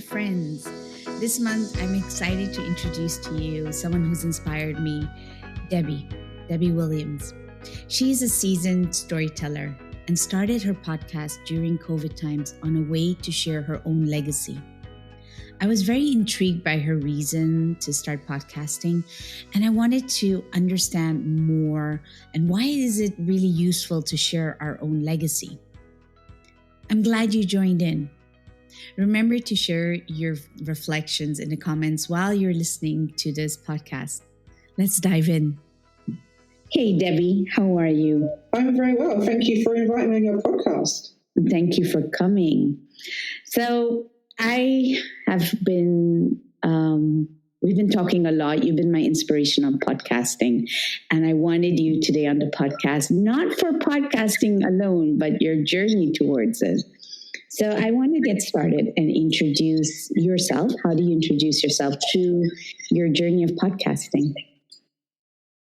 friends. This month, I'm excited to introduce to you someone who's inspired me, Debbie Williams. She's a seasoned storyteller and started her podcast during COVID times on a way to share her own legacy. I was very intrigued by her reason to start podcasting, and I wanted to understand more and why is it really useful to share our own legacy. I'm glad you joined in. Remember to share your reflections in the comments while you're listening to this podcast. Let's dive in. Hey, Debbie, how are you? I'm very well. Thank you for inviting me on your podcast. Thank you for coming. So I have been, we've been talking a lot. You've been my inspiration on podcasting. And I wanted you today on the podcast, not for podcasting alone, but your journey towards it. So I want to get started and introduce yourself. How do you introduce yourself to your journey of podcasting?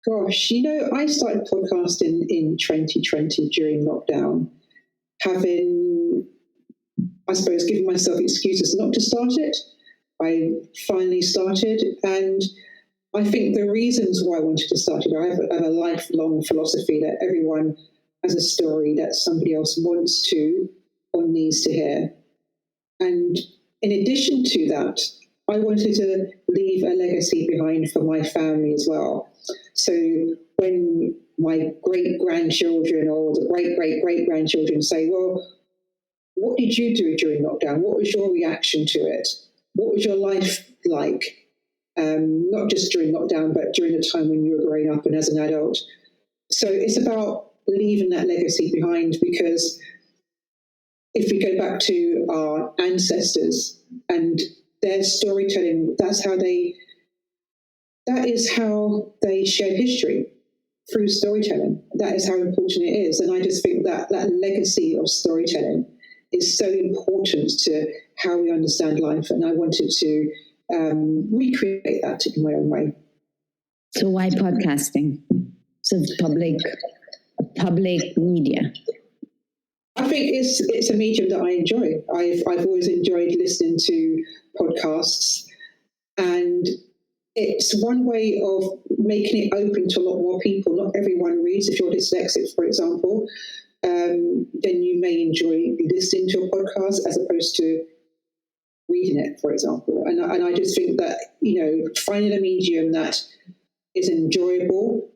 Gosh, I started podcasting in 2020 during lockdown, having, I suppose, given myself excuses not to start it. I finally started, and I think the reasons why I wanted to start it, I have a lifelong philosophy that everyone has a story that somebody else wants to or needs to hear. And in addition to that, I wanted to leave a legacy behind for my family as well. So when my great-grandchildren or the great-great-great-grandchildren say, well, what did you do during lockdown? What was your reaction to it? What was your life like? Not just during lockdown, but during the time when you were growing up and as an adult. So it's about leaving that legacy behind, because if we go back to our ancestors and their storytelling, that is how they shared history, through storytelling. That is how important it is. And I just think that legacy of storytelling is so important to how we understand life. And I wanted to recreate that in my own way. So why podcasting? So public media. I think it's a medium that I enjoy. I've always enjoyed listening to podcasts, and it's one way of making it open to a lot more people. Not everyone reads. If you're dyslexic, for example, then you may enjoy listening to a podcast as opposed to reading it, for example. And I just think that, finding a medium that is enjoyable,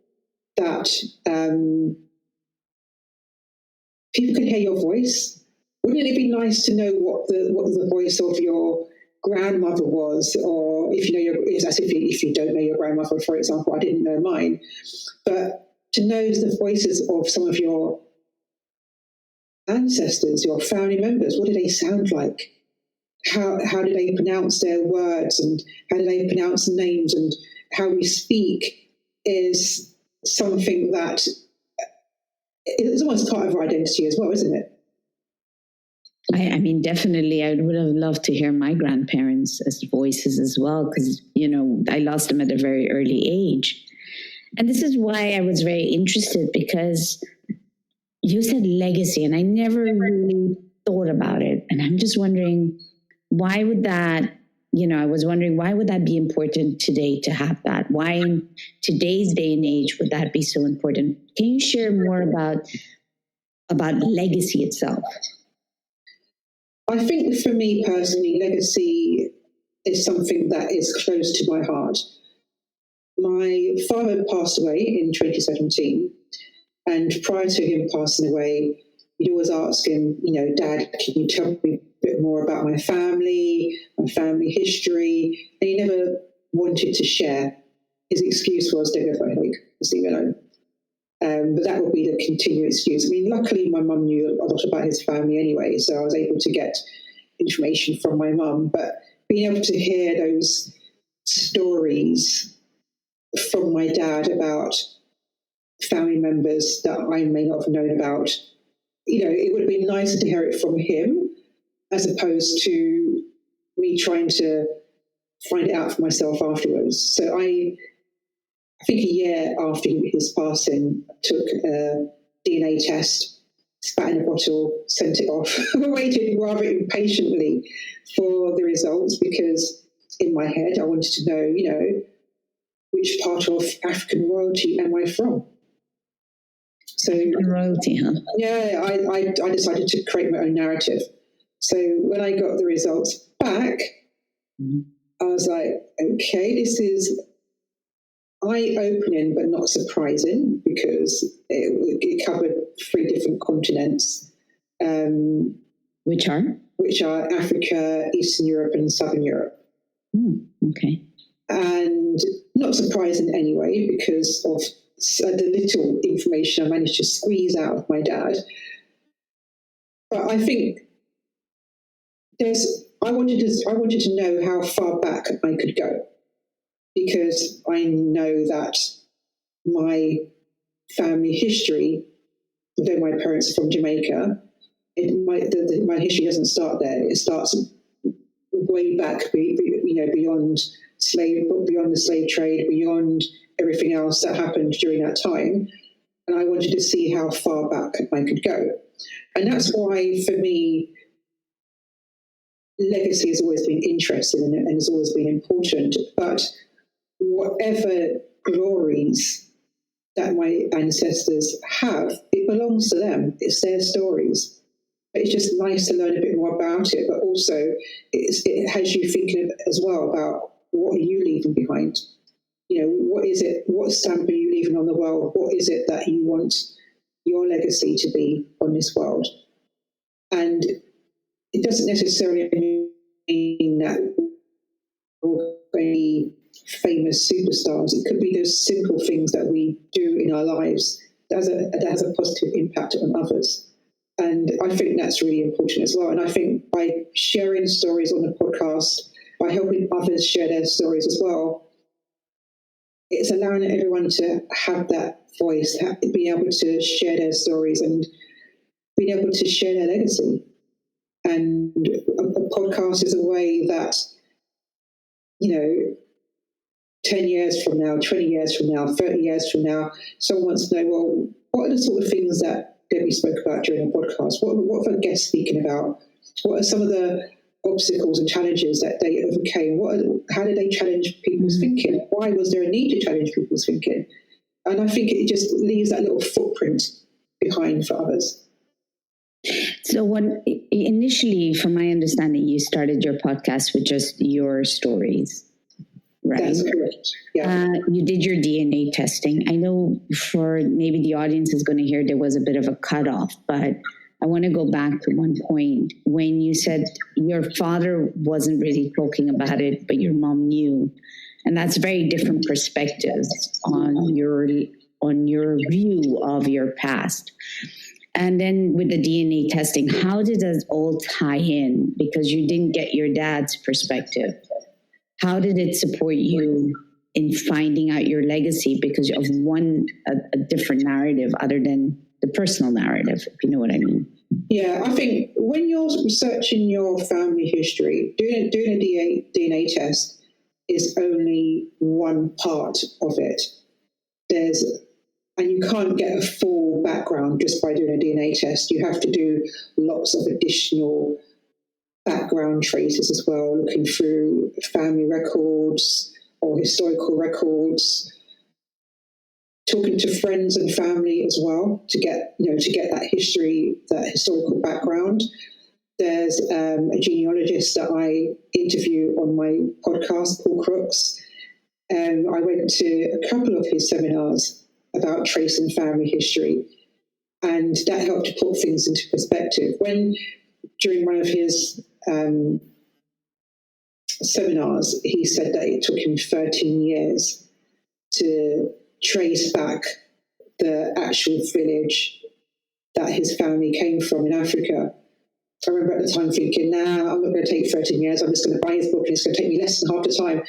that people can hear your voice. Wouldn't it be nice to know what the voice of your grandmother was, or if you don't know your grandmother, for example? I didn't know mine, but to know the voices of some of your ancestors, your family members. What did they sound like? How did they pronounce their words, and how do they pronounce names, and how we speak is something that is almost part of our identity as well, isn't it? I mean, definitely, I would have loved to hear my grandparents as voices as well, because, I lost them at a very early age. And this is why I was very interested, because you said legacy, and I never really thought about it. And I'm just wondering, why would that, why would that be important today to have that? Why in today's day and age would that be so important? Can you share more about legacy itself? I think for me personally, legacy is something that is close to my heart. My father passed away in 2017, and prior to him passing away, he'd always ask him, Dad, can you tell me a bit more about my family history? And he never wanted to share. His excuse was, don't go for a headache, just leave it alone. But that would be the continued excuse. I mean, luckily my mum knew a lot about his family anyway, so I was able to get information from my mum. But being able to hear those stories from my dad about family members that I may not have known about, it would have been nicer to hear it from him as opposed to me trying to find it out for myself afterwards. So I think a year after his passing, took a DNA test spat in a bottle, sent it off, waited rather impatiently for the results, because in my head I wanted to know, which part of African royalty am I from? So royalty, huh? yeah, I decided to create my own narrative. So when I got the results back, I was like, okay, this is eye-opening but not surprising, because it covered 3 different continents, which are Africa, Eastern Europe, and Southern Europe. Okay. And not surprising anyway, because of the little information I managed to squeeze out of my dad. But I think I wanted to know how far back I could go, because I know that my family history, though my parents are from Jamaica, my history doesn't start there. It starts way back, beyond the slave trade, beyond everything else that happened during that time. And I wanted to see how far back I could go. And that's why, for me, legacy has always been interesting and has always been important. But whatever glories that my ancestors have, it belongs to them. It's their stories. It's just nice to learn a bit more about it, but also it has you thinking as well about, what are you leaving behind? What is it? What stamp are you leaving on the world? What is it that you want your legacy to be on this world? And it doesn't necessarily mean that we're any famous superstars. It could be those simple things that we do in our lives that has a positive impact on others. And I think that's really important as well. And I think by sharing stories on the podcast, by helping others share their stories as well, it's allowing everyone to have that voice, be able to share their stories and being able to share their legacy. And a podcast is a way that, 10 years from now, 20 years from now, 30 years from now, someone wants to know, well, what are the sort of things that Debbie spoke about during the podcast? What are guests speaking about? What are some of the obstacles and challenges that they overcame? How did they challenge people's thinking? Why was there a need to challenge people's thinking? And I think it just leaves that little footprint behind for others. So initially, from my understanding, you started your podcast with just your stories, right? That's correct. Yeah. You did your DNA testing. I know for maybe the audience is going to hear there was a bit of a cutoff, but I want to go back to one point when you said your father wasn't really talking about it, but your mom knew. And that's very different perspectives on your view of your past. And then with the DNA testing, how did that all tie in? Because you didn't get your dad's perspective. How did it support you in finding out your legacy because of a different narrative other than the personal narrative, if you know what I mean? Yeah, I think when you're researching your family history, doing a DNA test is only one part of it. And you can't get a full background just by doing a DNA test. You have to do lots of additional background traces as well, looking through family records or historical records, talking to friends and family as well to get that history, that historical background. There's a genealogist that I interview on my podcast, Paul Crooks. I went to a couple of his seminars about tracing family history, and that helped to put things into perspective. When during one of his seminars, he said that it took him 13 years to trace back the actual village that his family came from in Africa. I remember at the time thinking, I'm not going to take 13 years, I'm just going to buy his book and it's going to take me less than half the time.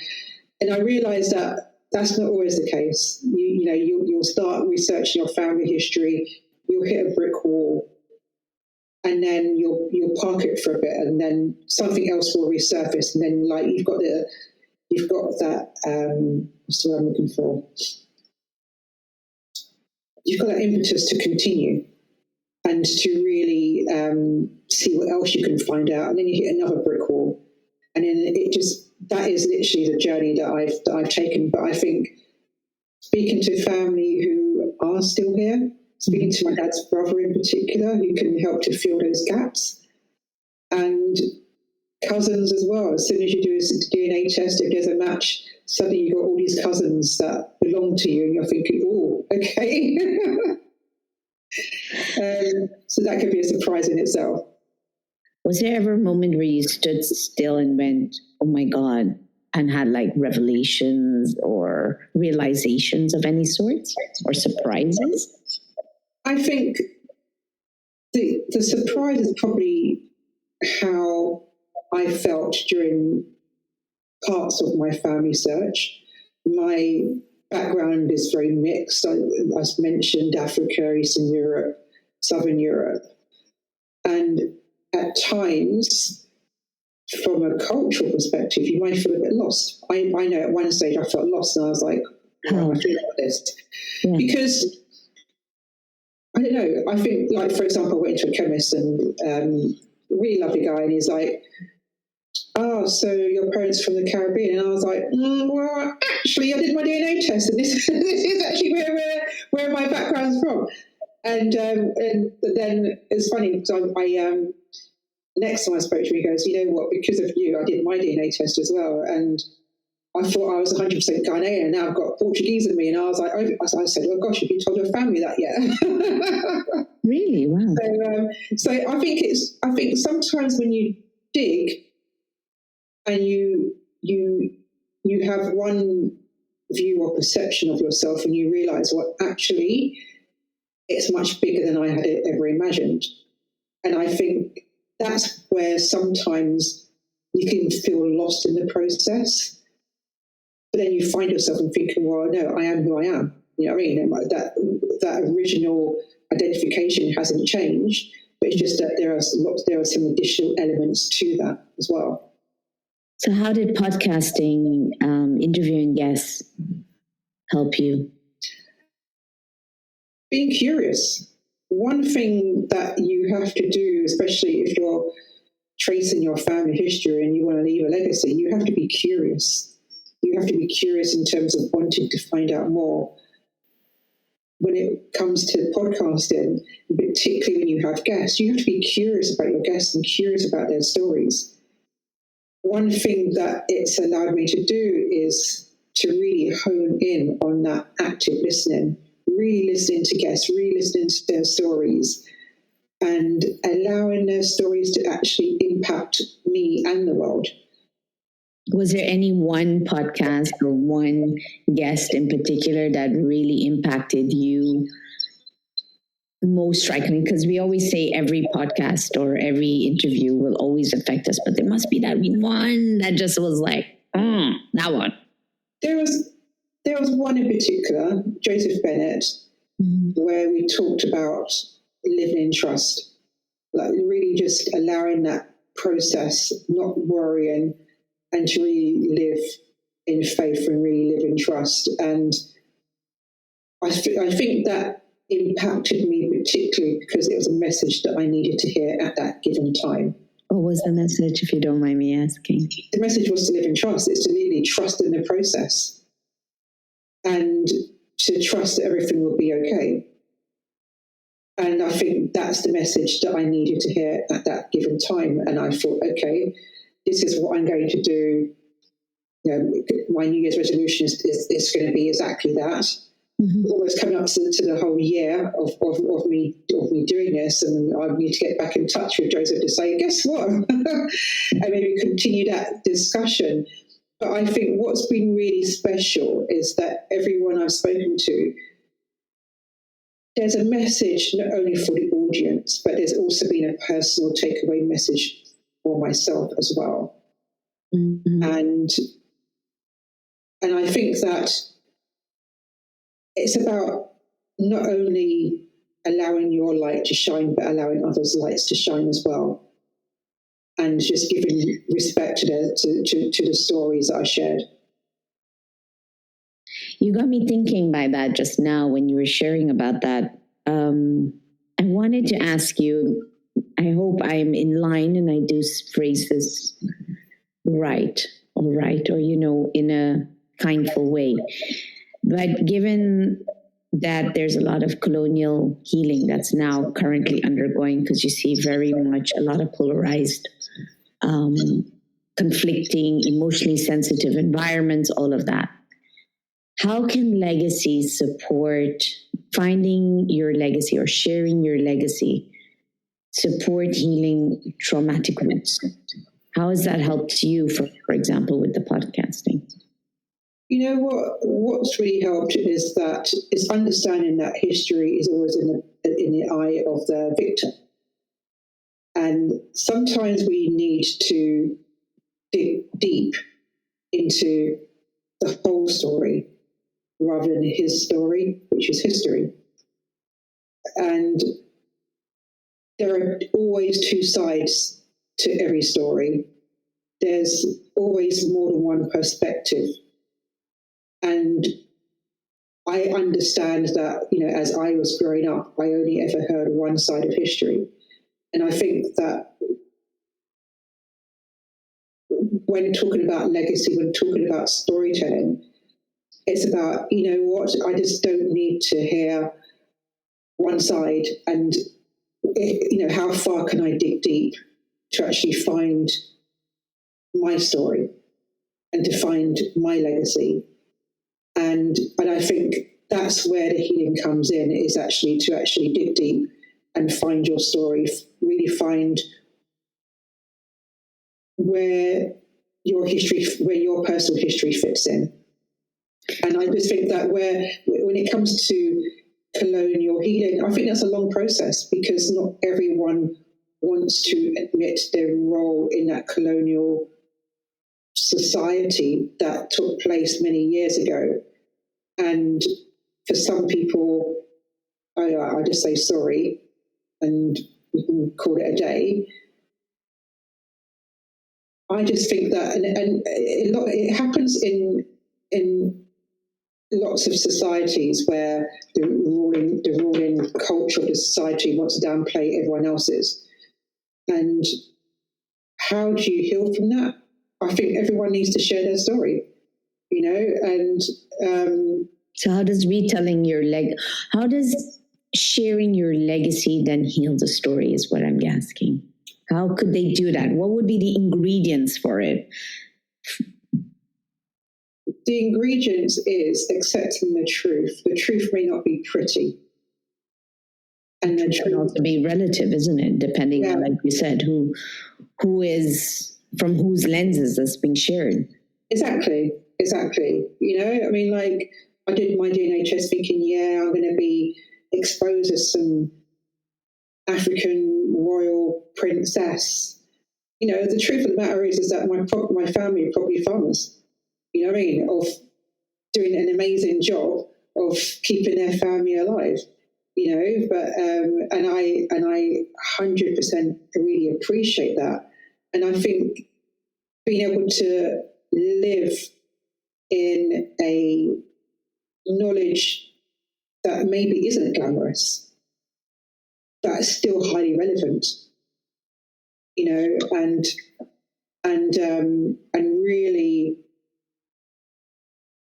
And I realised that that's not always the case. You'll start researching your family history, you'll hit a brick wall, and then you'll park it for a bit, and then something else will resurface, and then you've got that what's the word I'm looking for? You've got that impetus to continue. and to really see what else you can find out. And then you hit another brick wall. And then that is literally the journey that I've taken. But I think speaking to family who are still here, speaking to my dad's brother in particular, who can help to fill those gaps, and cousins as well. As soon as you do a DNA test, if there's a match, suddenly you've got all these cousins that belong to you, and you're thinking, oh, okay. So that could be a surprise in itself. Was there ever a moment where you stood still and went, oh my God, and had like revelations or realizations of any sorts, or surprises? I think the surprise is probably how I felt during parts of my family search. My background is very mixed. I mentioned Africa, Eastern Europe, Southern Europe. And at times, from a cultural perspective, you might feel a bit lost. I know at one stage I felt lost, and I was like, why am I feeling like this? Yeah. Because, I don't know, I think, like, for example, I went to a chemist, and really lovely guy, and he's like, oh, so your parents from the Caribbean? And I was like, well, actually, I did my DNA test, and this is actually where my background's from. And then it's funny, because I next time I spoke to him, he goes, you know what, because of you, I did my DNA test as well, and I thought I was 100% Ghanaian, and now I've got Portuguese in me, and I was like, I said, well, gosh, have you told your family that yet? Really? Wow. So I think sometimes when you dig, and you have one view or perception of yourself, and you realize, well, actually, it's much bigger than I had ever imagined. And I think that's where sometimes you can feel lost in the process. But then you find yourself and thinking, well, no, I am who I am. You know what I mean? And that original identification hasn't changed, but it's just that there are some additional elements to that as well. So how did podcasting, interviewing guests, help you? Being curious. One thing that you have to do, especially if you're tracing your family history and you want to leave a legacy, you have to be curious. You have to be curious in terms of wanting to find out more. When it comes to podcasting, particularly when you have guests, you have to be curious about your guests and curious about their stories. One thing that it's allowed me to do is to really hone in on that active listening, really listening to guests, really listening to their stories, and allowing their stories to actually impact me and the world. Was there any one podcast or one guest in particular that really impacted you most strikingly? Because we always say every podcast or every interview will always affect us, but there must be that one that just was like, that one. There was one in particular, Joseph Bennett, where we talked about living in trust, like really just allowing that process, not worrying, and to really live in faith and really live in trust. And I think that impacted me particularly because it was a message that I needed to hear at that given time. What was the message, if you don't mind me asking? The message was to live in trust. It's to really trust in the process and to trust that everything will be okay. And I think that's the message that I needed to hear at that given time. And I thought, okay, this is what I'm going to do. You know, my New Year's resolution is going to be exactly that. Almost coming up to the whole year of me doing this, and I need to get back in touch with Joseph to say, guess what? And maybe continue that discussion. But I think what's been really special is that everyone I've spoken to, there's a message not only for the audience, but there's also been a personal takeaway message for myself as well. And I think that it's about not only allowing your light to shine, but allowing others' lights to shine as well. And just giving respect to the stories that I shared. You got me thinking by that just now when you were sharing about that. I wanted to ask you, I hope I'm in line and I do phrase this right, or, in a kindful way. But given that there's a lot of colonial healing that's now currently undergoing, because you see very much a lot of polarized, conflicting, emotionally sensitive environments, all of that. How can legacy support finding your legacy or sharing your legacy, support healing traumatic roots? How has that helped you, for example, with the podcasting? You know what's really helped is understanding that history is always in the eye of the victim. And sometimes we need to dig deep into the whole story rather than his story, which is history. And there are always two sides to every story. There's always more than one perspective. And I understand that, as I was growing up, I only ever heard one side of history. And I think that when talking about legacy, when talking about storytelling, it's about, I just don't need to hear one side. And, how far can I dig deep to actually find my story and to find my legacy? And I think that's where the healing comes in, is actually to dig deep and find your story, really find where your personal history fits in. And I just think that when it comes to colonial healing, I think that's a long process, because not everyone wants to admit their role in that colonial society that took place many years ago. And for some people, I just say sorry and we can call it a day. I just think that, and it happens in lots of societies where the ruling culture of the society wants to downplay everyone else's. And how do you heal from that? I think everyone needs to share their story, and so how does how does sharing your legacy then heal the story, is what I'm asking. How could they do that? What would be the ingredients for it? The ingredients is accepting the truth. The truth may not be pretty. And the truth can also be relative, isn't it? Depending on, like you said, who is, from whose lenses that's being shared. Exactly. Like, I did my DNA test thinking, I'm going to be exposed as some African royal princess. The truth of the matter is that my family are probably farmers. Of doing an amazing job of keeping their family alive. But and I 100% really appreciate that. And I think being able to live in a knowledge that maybe isn't glamorous, but is still highly relevant, and really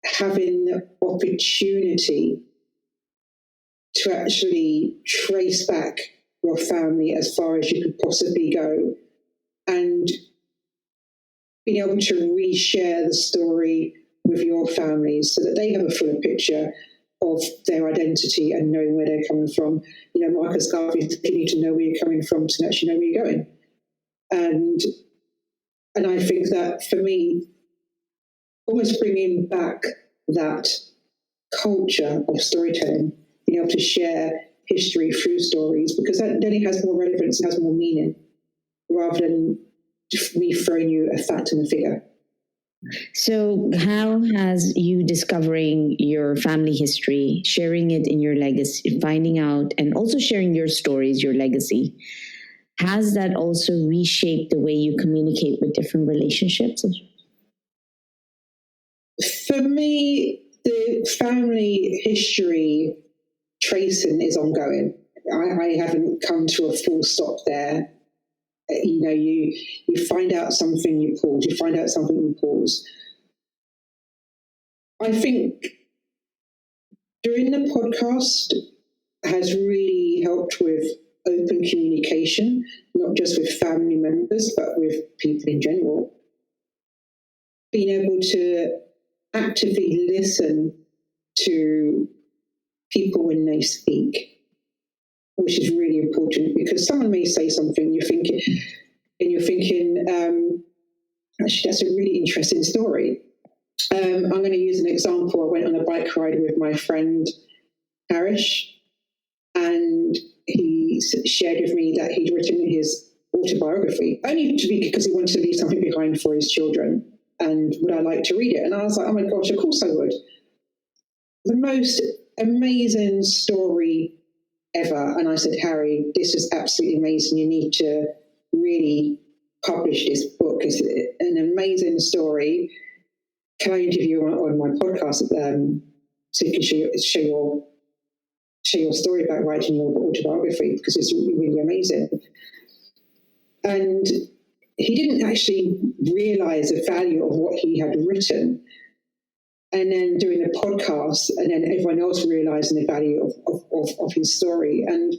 having the opportunity to actually trace back your family as far as you could possibly go, and being able to reshare the story with your families so that they have a fuller picture of their identity and knowing where they're coming from. Marcus Garvey, you need to know where you're coming from to actually know where you're going. And I think that for me, almost bringing back that culture of storytelling, being able to share history through stories, because then it has more relevance, it has more meaning, rather than me throwing you a fact and a figure. So how has you discovering your family history, sharing it in your legacy, finding out, and also sharing your stories, your legacy, has that also reshaped the way you communicate with different relationships? For me, the family history tracing is ongoing. I haven't come to a full stop there. You find out something, you pause. You find out something, you pause. I think doing the podcast has really helped with open communication, not just with family members, but with people in general. Being able to actively listen to people when they speak, which is really important, because someone may say something you're thinking, actually, that's a really interesting story. I'm going to use an example. I went on a bike ride with my friend Harish, and he shared with me that he'd written his autobiography, only because he wanted to leave something behind for his children. And would I like to read it? And I was like, oh my gosh, of course I would. The most amazing story ever. And I said, Harry, this is absolutely amazing. You need to really publish this book. It's an amazing story. Can I interview you on my podcast so you can share your story about writing your autobiography, because it's really, really amazing. And he didn't actually realize the value of what he had written. And then doing a podcast, and then everyone else realizing the value of his story. And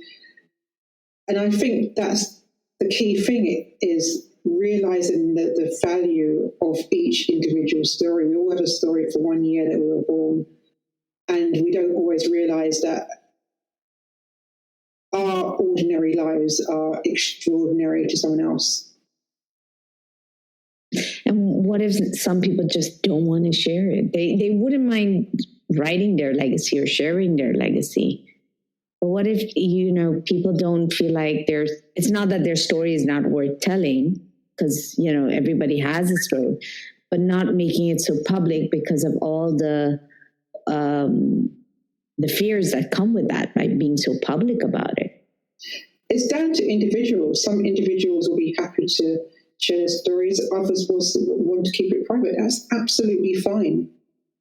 I think that's the key thing, is realizing the value of each individual story. We all have a story for 1 year that we were born, and we don't always realize that our ordinary lives are extraordinary to someone else. And what if some people just don't want to share it? They wouldn't mind writing their legacy or sharing their legacy. But what if, people don't feel like it's not that their story is not worth telling, because, everybody has a story, but not making it so public because of all the fears that come with that, right? Being so public about it. It's down to individuals. Some individuals will be happy to share their stories. Others will want to keep it private. That's absolutely fine.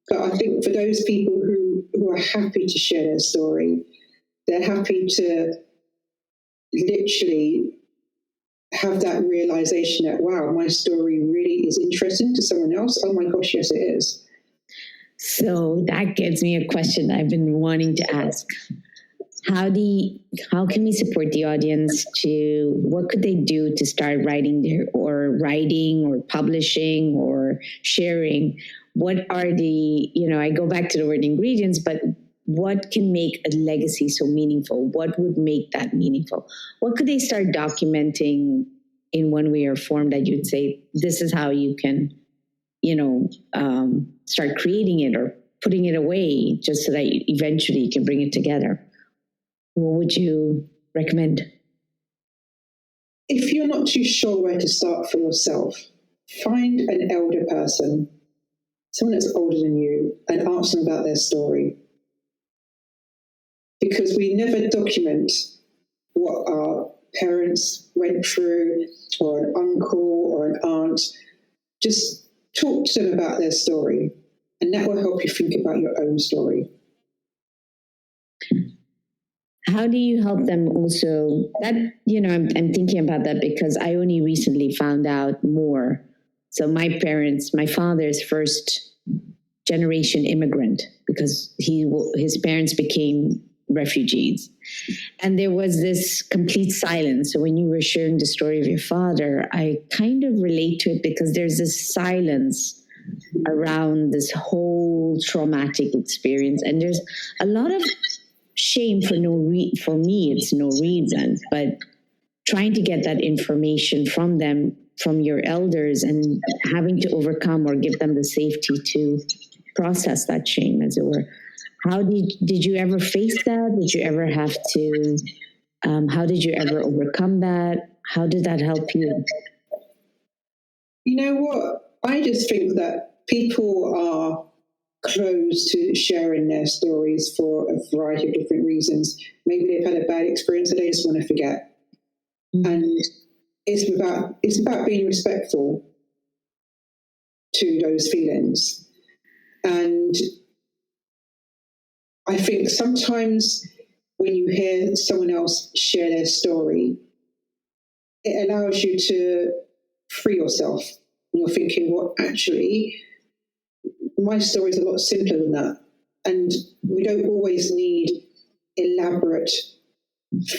But I think for those people who are happy to share their story, they're happy to literally have that realization that, wow, my story really is interesting to someone else. Oh my gosh, yes, it is. So that gives me a question I've been wanting to ask. How can we support the audience what could they do to start writing or publishing or sharing? What are I go back to the word ingredients, but what can make a legacy so meaningful? What would make that meaningful? What could they start documenting in one way or form that you'd say, this is how you can, start creating it or putting it away, just so that eventually you can bring it together? What would you recommend? If you're not too sure where to start for yourself, find an elder person, someone that's older than you, and ask them about their story. Because we never document what our parents went through, or an uncle or an aunt. Just talk to them about their story, and that will help you think about your own story. How do you help them also? That, I'm thinking about that because I only recently found out more. So my father's first generation immigrant, because his parents became refugees. And there was this complete silence. So when you were sharing the story of your father, I kind of relate to it, because there's this silence around this whole traumatic experience. And there's a lot of shame for me, it's no reason, but trying to get that information from them, from your elders, and having to overcome or give them the safety to process that shame, as it were. How did you ever face that? Did you ever have to, how did you ever overcome that? How did that help you? You know what? I just think that people are closed to sharing their stories for a variety of different reasons. Maybe they've had a bad experience that they just want to forget. Mm-hmm. And it's about being respectful to those feelings. And I think sometimes when you hear someone else share their story, it allows you to free yourself. And you're thinking, well, actually, my story is a lot simpler than that. And we don't always need elaborate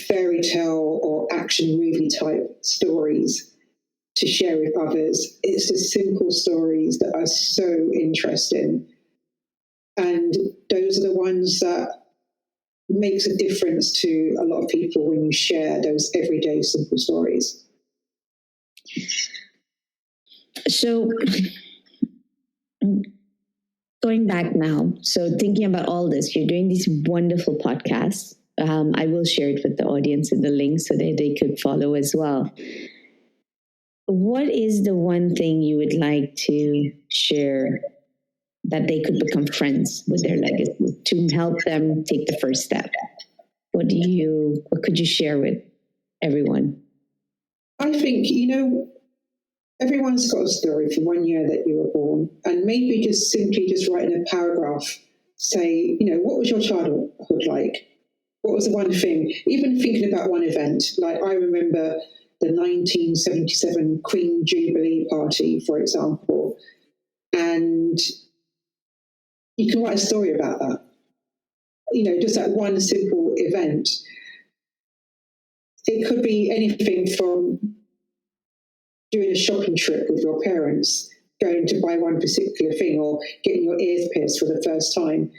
fairy tale or action movie type stories to share with others. It's the simple stories that are so interesting. And those are the ones that makes a difference to a lot of people when you share those everyday simple stories. So going back now, so thinking about all this, you're doing these wonderful podcasts. I will share it with the audience in the link so that they could follow as well. What is the one thing you would like to share that they could become friends with their legacy to help them take the first step? What could you share with everyone? I think, everyone's got a story from 1 year that you were born, and maybe just simply write in a paragraph, say, what was your childhood like? What was the one thing? Even thinking about one event, like I remember the 1977 Queen Jubilee party, for example, and you can write a story about that. Just that one simple event. It could be anything from doing a shopping trip with your parents, going to buy one particular thing, or getting your ears pierced for the first time.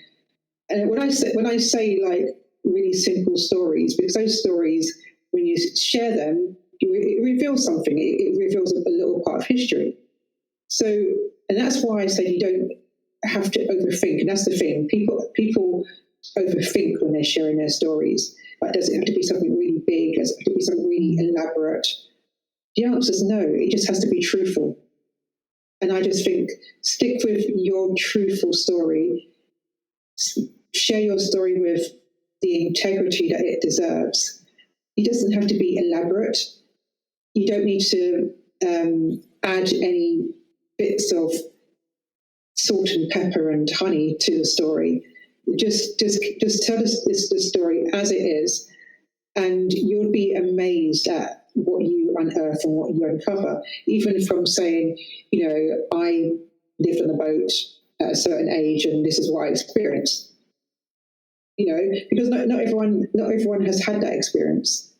And when I say like really simple stories, because those stories, when you share them, it reveals something. It reveals a little part of history. So, and that's why I say you don't have to overthink. And that's the thing. People overthink when they're sharing their stories. Like, does it have to be something really big? Does it have to be something really elaborate? The answer is no. It just has to be truthful. And I just think, stick with your truthful story. Share your story with the integrity that it deserves. It doesn't have to be elaborate. You don't need to add any bits of salt and pepper and honey to the story. Just tell us the story as it is, and you'll be amazed at what you unearth and what you uncover. Even from saying, I lived on a boat at a certain age, and this is what I experienced. Because not everyone has had that experience,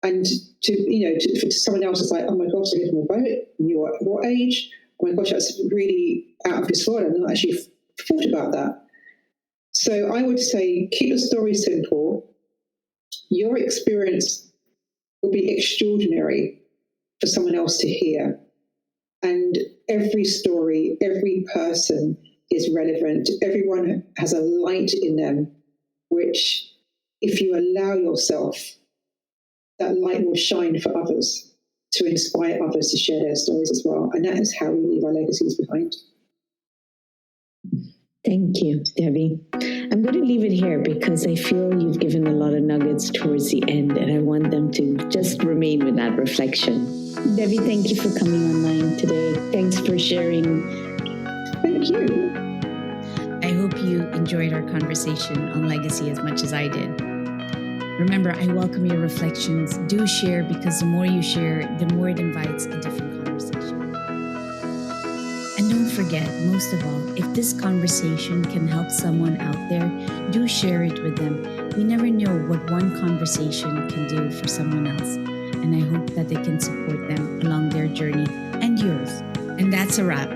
and to someone else, it's like, oh my gosh, I lived on a boat. You were at what age? Oh my gosh, that's really out of this world. I've not actually thought about that. So I would say keep the story simple. Your experience will be extraordinary for someone else to hear. And every story, every person is relevant. Everyone has a light in them, which if you allow yourself, that light will shine for others, to inspire others to share their stories as well. And that is how we leave our legacies behind. Thank you, Debbie. I'm going to leave it here because I feel you've given a lot of nuggets towards the end, and I want them to just remain with that reflection. Debbie, thank you for coming online today. Thanks for sharing. Thank you. I hope you enjoyed our conversation on legacy as much as I did. Remember, I welcome your reflections. Do share, because the more you share, the more it invites a different conversation. And don't forget, most of all, if this conversation can help someone out there, do share it with them. We never know what one conversation can do for someone else. And I hope that they can support them along their journey and yours. And that's a wrap.